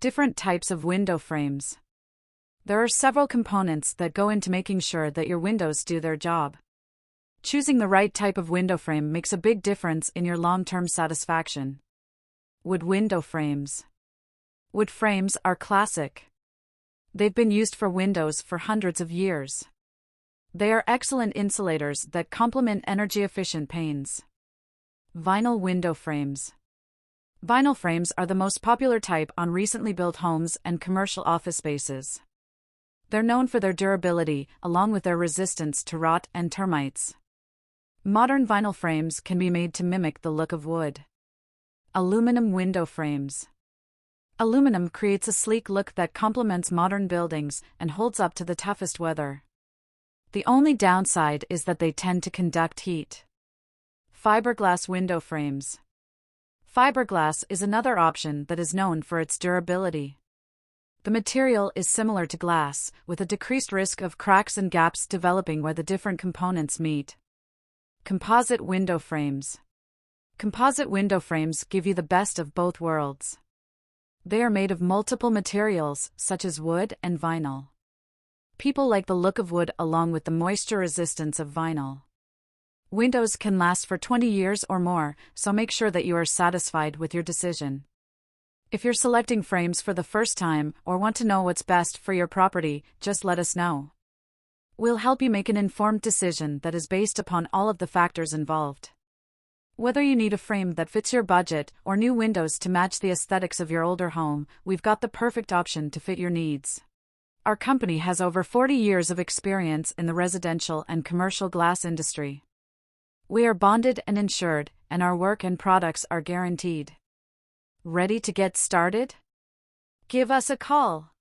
Different types of window frames. There are several components that go into making sure that your windows do their job. Choosing the right type of window frame makes a big difference in your long-term satisfaction. Wood window frames. Wood frames are classic. They've been used for windows for hundreds of years. They are excellent insulators that complement energy-efficient panes. Vinyl window frames. Vinyl frames are the most popular type on recently built homes and commercial office spaces. They're known for their durability, along with their resistance to rot and termites. Modern vinyl frames can be made to mimic the look of wood. Aluminum window frames. Aluminum creates a sleek look that complements modern buildings and holds up to the toughest weather. The only downside is that they tend to conduct heat. Fiberglass window frames. Fiberglass is another option that is known for its durability. The material is similar to glass, with a decreased risk of cracks and gaps developing where the different components meet. Composite window frames. Composite window frames give you the best of both worlds. They are made of multiple materials, such as wood and vinyl. People like the look of wood along with the moisture resistance of vinyl. Windows can last for 20 years or more, so make sure that you are satisfied with your decision. If you're selecting frames for the first time or want to know what's best for your property, just let us know. We'll help you make an informed decision that is based upon all of the factors involved. Whether you need a frame that fits your budget or new windows to match the aesthetics of your older home, we've got the perfect option to fit your needs. Our company has over 40 years of experience in the residential and commercial glass industry. We are bonded and insured, and our work and products are guaranteed. Ready to get started? Give us a call.